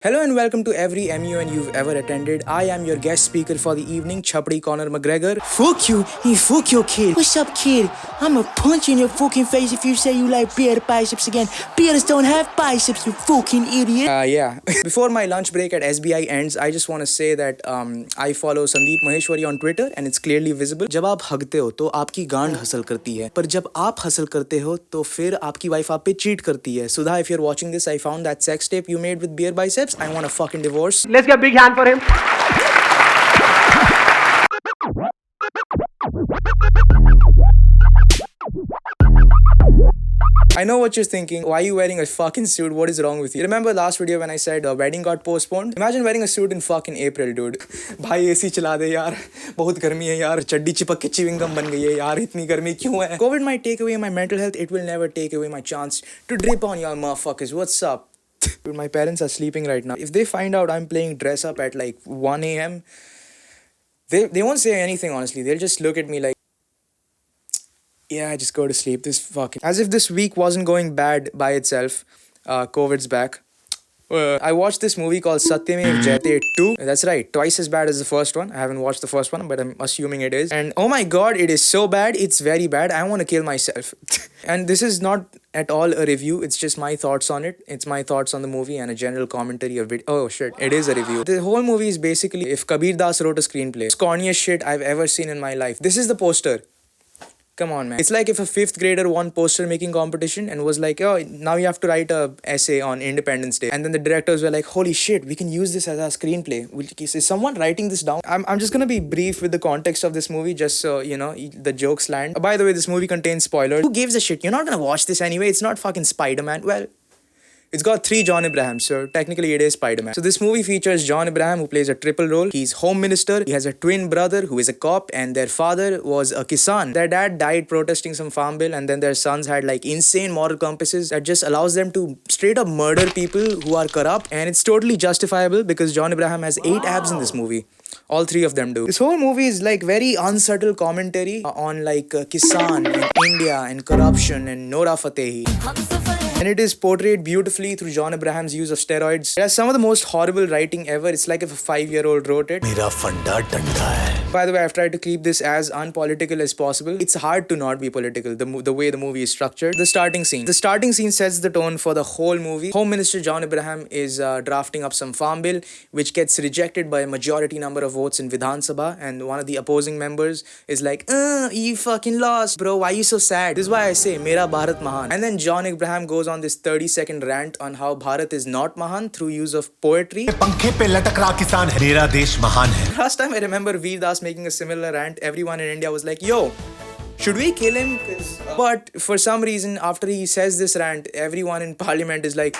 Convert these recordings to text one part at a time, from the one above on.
Hello and welcome to every MUN you've ever attended. I am your guest speaker for the evening, Chapdi Conor McGregor. Fuck you, fuck your kid. What's up, kid? I'ma punch you in your fucking face if you say you like bearded biceps again. Beards don't have biceps, you fucking idiot. Yeah. Before my lunch break at SBI ends, I just want to say that I follow Sandeep Maheshwari on Twitter and it's clearly visible. जब आप हगते हो तो आपकी गांड hustle करती है, पर जब आप हसल करते हो तो फिर आपकी वाइफ आप पे चीट करती है. Sudha, if you're watching this, I found that sex tape you made with beer biceps. I want a fucking divorce. Let's get a big hand for him. I know what you're thinking. Why are you wearing a fucking suit? What is wrong with you? Remember last video when I said wedding got postponed? Imagine wearing a suit in fucking April, dude. भाई AC चला दे यार. बहुत गर्मी है यार. चड्डी चिपक के chewing gum बन गई है यार. इतनी गर्मी क्यों है? COVID might take away my mental health. It will never take away my chance to drip on y'all motherfuckers. What's up? Dude, my parents are sleeping right now. If they find out I'm playing dress up at like 1 a.m., they won't say anything honestly. They'll just look at me like, yeah, just go to sleep. This fucking... As if this week wasn't going bad by itself. COVID's back. I watched this movie called Satyamev Jayate 2. That's right, twice as bad as the first one. I haven't watched the first one, but I'm assuming it is. And oh my god, it is so bad. It's very bad. I want to kill myself. And this is not at all a review. It's just my thoughts on it. It's my thoughts on the movie and a general commentary of it. Oh shit, it is a review. The whole movie is basically if Kabir Das wrote a screenplay. It's corniest shit I've ever seen in my life. This is the poster. Come on, man. It's like if a 5th grader won poster making competition and was like, oh, now you have to write a essay on Independence Day. And then the directors were like, holy shit, we can use this as our screenplay. Is someone writing this down? I'm just gonna be brief with the context of this movie just so, you know, the jokes land. By the way, this movie contains spoilers. Who gives a shit? You're not gonna watch this anyway. It's not fucking Spider-Man. Well... It's got 3 John Abrahams, so technically it is Spider-Man. So this movie features John Abraham, who plays a triple role. He's home minister, he has a twin brother who is a cop, and their father was a kisan. Their dad died protesting some farm bill, and then their sons had like insane moral compasses that just allows them to straight up murder people who are corrupt. And it's totally justifiable because John Abraham has 8 abs in this movie. All 3 of them do. This whole movie is like very unsubtle commentary on like Kisan and India and corruption and Nora Fatehi. And it is portrayed beautifully through John Abraham's use of steroids. It has some of the most horrible writing ever. It's like if a 5-year-old wrote it. Mera funda danda hai. By the way, I've tried to keep this as unpolitical as possible. It's hard to not be political, the way the movie is structured. The starting scene. The starting scene sets the tone for the whole movie. Home Minister John Abraham is drafting up some farm bill, which gets rejected by a majority number of votes in Vidhan Sabha. And one of the opposing members is like, you fucking lost, bro. Why are you so sad? This is why I say, Mera Bharat Mahan. And then John Abraham goes on this 30-second rant on how Bharat is not Mahan through use of poetry. पंखे पे लटक रहा किसान है मेरा देश महान है. Last time I remember Veer Das making a similar rant, everyone in India was like, yo, should we kill him? But for some reason, after he says this rant, everyone in parliament is like,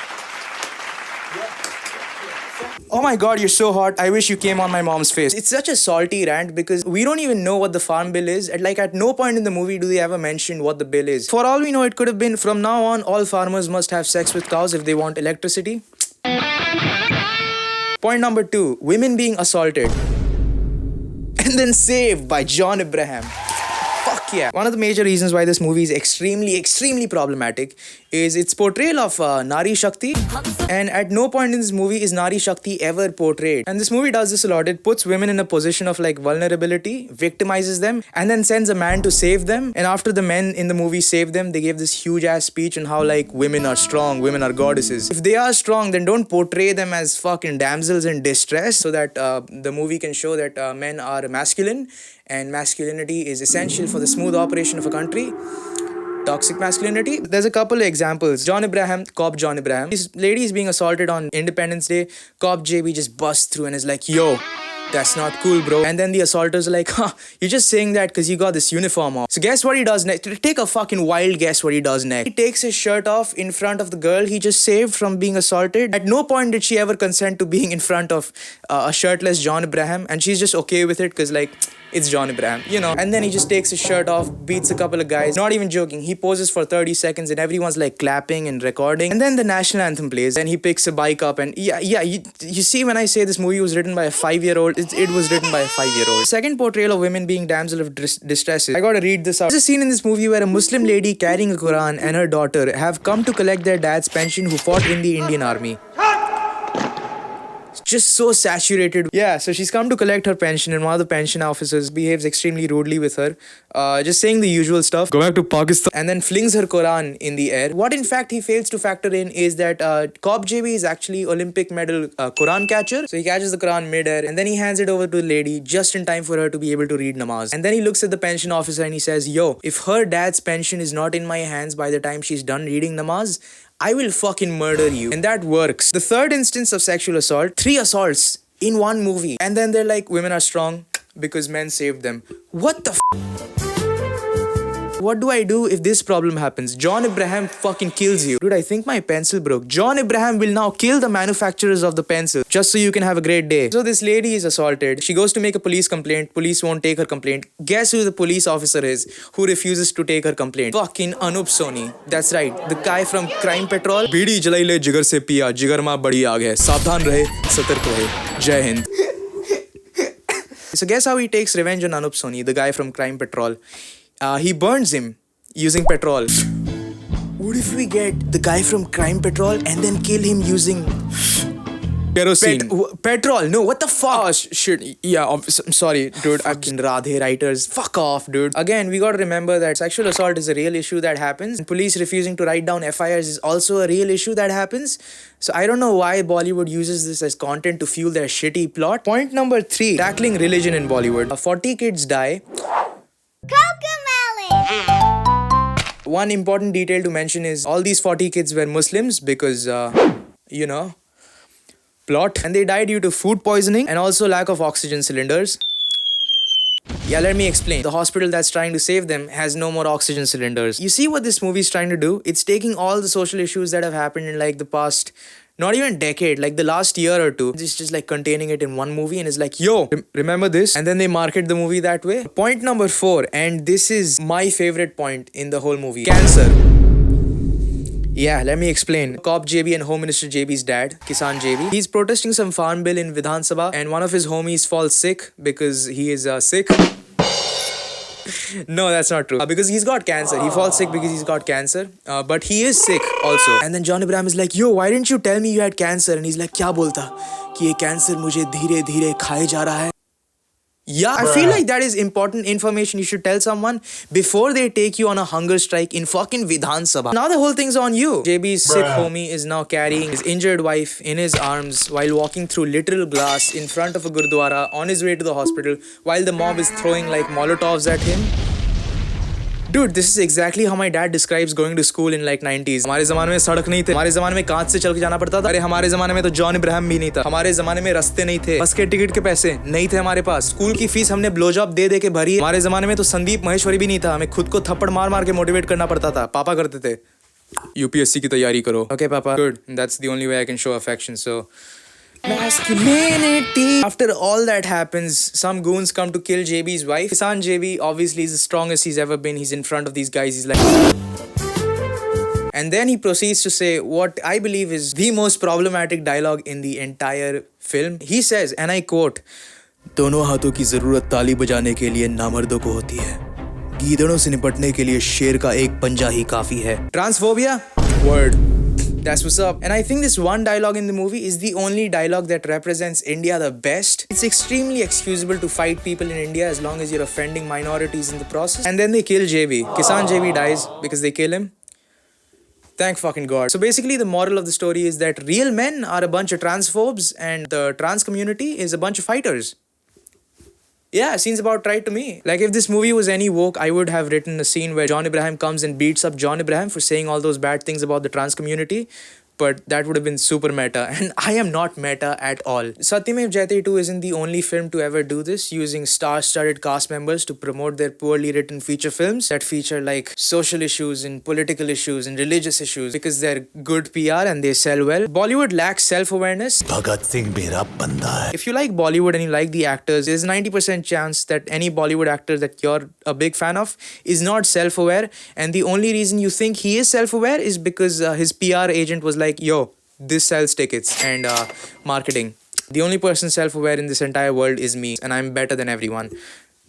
oh my god, you're so hot. I wish you came on my mom's face. It's such a salty rant because we don't even know what the farm bill is. At no point in the movie do they ever mention what the bill is. For all we know, it could have been from now on, all farmers must have sex with cows if they want electricity. Point number 2, women being assaulted. And then saved by John Abraham. Fuck yeah. One of the major reasons why this movie is extremely problematic is its portrayal of Nari Shakti. And at no point in this movie is Nari Shakti ever portrayed. And this movie does this a lot. It puts women in a position of like vulnerability, victimizes them, and then sends a man to save them. And after the men in the movie save them, they give this huge ass speech on how like women are strong, women are goddesses. If they are strong, then don't portray them as fucking damsels in distress so that the movie can show that men are masculine and masculinity is essential for the smooth operation of a country. Toxic masculinity. There's a couple of examples. John Abraham, cop John Abraham. This lady is being assaulted on Independence Day. Cop JB just busts through and is like, yo, that's not cool, bro. And then the assaulters are like, you're just saying that because you got this uniform off. So guess what he does next? Take a fucking wild guess what he does next. He takes his shirt off in front of the girl he just saved from being assaulted. At no point did she ever consent to being in front of a shirtless John Abraham. And she's just okay with it because like, it's John Abraham, you know. And then he just takes his shirt off, beats a couple of guys. Not even joking. He poses for 30 seconds and everyone's like clapping and recording. And then the national anthem plays and he picks a bike up and you see when I say this movie was written by a 5-year-old, it was written by a 5-year-old. Second portrayal of women being damsel of distress. I gotta read this out. There's a scene in this movie where a Muslim lady carrying a Quran and her daughter have come to collect their dad's pension who fought in the Indian army. just so saturated. Yeah, so she's come to collect her pension, and one of the pension officers behaves extremely rudely with her, just saying the usual stuff. Go back to Pakistan. And then flings her Quran in the air. What in fact he fails to factor in is that Cop JB is actually Olympic medal Quran catcher. So he catches the Quran mid-air, and then he hands it over to the lady just in time for her to be able to read namaz. And then he looks at the pension officer and he says, yo, if her dad's pension is not in my hands by the time she's done reading namaz, I will fucking murder you. And that works. The third instance of sexual assault, 3 assaults in one movie. And then they're like, women are strong because men saved them. What the What do I do if this problem happens? John Abraham fucking kills you. Dude, I think my pencil broke. John Abraham will now kill the manufacturers of the pencil just so you can have a great day. So this lady is assaulted. She goes to make a police complaint. Police won't take her complaint. Guess who the police officer is who refuses to take her complaint? Fucking Anup Soni. That's right. The guy from Crime Patrol. बीड़ी जलाई ले जिगर से पिया. जिगर माँ बड़ी आग है. सावधान रहे, सतर्क रहे. Jai Hind. So guess how he takes revenge on Anup Soni, the guy from Crime Patrol. He burns him using petrol. What if we get the guy from Crime Patrol and then kill him using kerosene? Petrol? No, what the fuck? Oh, shit. Yeah, I'm sorry, dude. Fucking Radhe writers. Fuck off, dude. Again, we gotta remember that sexual assault is a real issue that happens. And police refusing to write down FIRs is also a real issue that happens. So I don't know why Bollywood uses this as content to fuel their shitty plot. Point number 3. Tackling religion in Bollywood. 40 kids die. One important detail to mention is all these 40 kids were Muslims because, you know, plot. And they died due to food poisoning and also lack of oxygen cylinders. Yeah, let me explain. The hospital that's trying to save them has no more oxygen cylinders. You see what this movie is trying to do? It's taking all the social issues that have happened in like the past, not even decade, like the last year or two. It's just like containing it in one movie and it's like, yo, remember this? And then they market the movie that way. Point number 4, and this is my favorite point in the whole movie. Cancer. Yeah, let me explain. Cop JB and Home Minister JB's dad, Kisan JB, he's protesting some farm bill in Vidhan Sabha and one of his homies falls sick because he is sick. No, that's not true. Because he's got cancer. He falls sick because he's got cancer. But he is sick also. And then John Abraham is like, yo, why didn't you tell me you had cancer? And he's like, क्या बोलता कि ये cancer मुझे धीरे धीरे खाए जा रहा है? Yeah, I feel like that is important information you should tell someone before they take you on a hunger strike in fucking Vidhan Sabha. Now the whole thing's on you. JB's sick homie is now carrying his injured wife in his arms while walking through literal glass in front of a gurdwara on his way to the hospital while the mob is throwing like molotovs at him. Dude, this is exactly how my dad describes going to school in like 90s. हमारे ज़माने में सड़क नहीं थे. हमारे ज़माने में कांच से चल के जाना पड़ता था. अरे हमारे ज़माने में तो जॉन इब्राहिम भी नहीं था. हमारे ज़माने में रास्ते नहीं थे. बस के टिकट के पैसे नहीं थे हमारे पास. स्कूल की फीस हमने ब्लो जॉब दे के भरी. हमारे ज़माने में तो संदीप महेश्वरी भी नहीं था. हमें खुद को थप्पड़ मार के मोटिवेट करना पड़ता था. पापा करते थे. UPSC की तैयारी करो. Okay, Papa. Good. That's the only way I can show affection. So. Masculinity. After all that happens, some goons come to kill JB's wife. Kisan JB obviously is the strongest he's ever been. He's in front of these guys. He's like... And then he proceeds to say what I believe is the most problematic dialogue in the entire film. He says, and I quote, दोनों हाथों की जरूरत ताली बजाने के लिए नामर्दों को होती है. गीदड़ों से निपटने के लिए शेर का एक पंजा ही काफी है. Transphobia? Word. That's what's up. And I think this one dialogue in the movie is the only dialogue that represents India the best. It's extremely excusable to fight people in India as long as you're offending minorities in the process. And then they kill JB. Kisan JB dies because they kill him. Thank fucking God. So basically the moral of the story is that real men are a bunch of transphobes and the trans community is a bunch of fighters. Yeah, seems about right to me. Like if this movie was any woke, I would have written a scene where John Abraham comes and beats up John Abraham for saying all those bad things about the trans community. But that would have been super meta, and I am not meta at all. Satyamev Jayate 2 isn't the only film to ever do this, using star-studded cast members to promote their poorly written feature films that feature like social issues and political issues and religious issues because they're good PR and they sell well. Bollywood lacks self-awareness. Bhagat Singh mera banda hai. If you like Bollywood and you like the actors, there's a 90% chance that any Bollywood actor that you're a big fan of is not self-aware, and the only reason you think he is self-aware is because his PR agent was like, yo, this sells tickets and marketing. The only person self-aware in this entire world is me, and I'm better than everyone.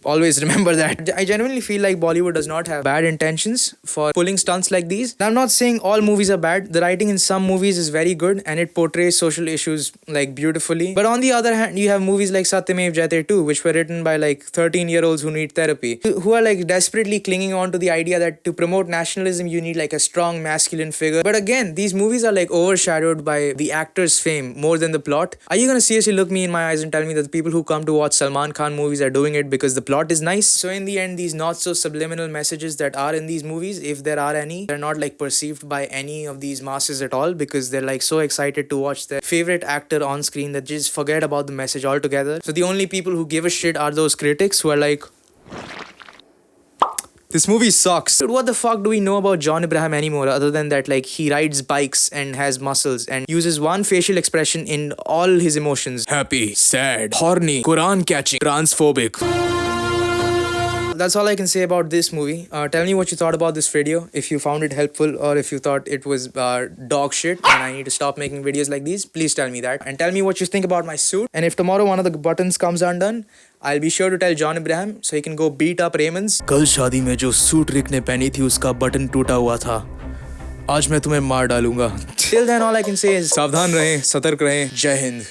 Always remember that. I genuinely feel like Bollywood does not have bad intentions for pulling stunts like these. I'm not saying all movies are bad. The writing in some movies is very good and it portrays social issues like beautifully. But on the other hand, you have movies like Satyamev Jayate too, which were written by like 13-year-olds who need therapy, who are like desperately clinging on to the idea that to promote nationalism you need like a strong masculine figure. But again, these movies are like overshadowed by the actor's fame more than the plot. Are you gonna seriously look me in my eyes and tell me that the people who come to watch Salman Khan movies are doing it because the plot is nice? So in the end, these not so subliminal messages that are in these movies, if there are any, they're not like perceived by any of these masses at all, because they're like so excited to watch their favorite actor on screen that just forget about the message altogether. So the only people who give a shit are those critics who are like, this movie sucks. Dude, what the fuck do we know about John Abraham anymore other than that like he rides bikes and has muscles and uses one facial expression in all his emotions? Happy, sad, horny, Quran catching, transphobic. That's all I can say about this movie. Tell me what you thought about this video, if you found it helpful or if you thought it was dog shit and I need to stop making videos like these. Please tell me that. And tell me what you think about my suit. And if tomorrow one of the buttons comes undone, I'll be sure to tell John Abraham so he can go beat up Raymond's. कल शादी में जो suit रिक ने पहनी थी उसका button टूटा हुआ था. आज मैं तुम्हें मार डालूंगा. Till then all I can say is सावधान रहें, सतर्क रहें. जय हिंद.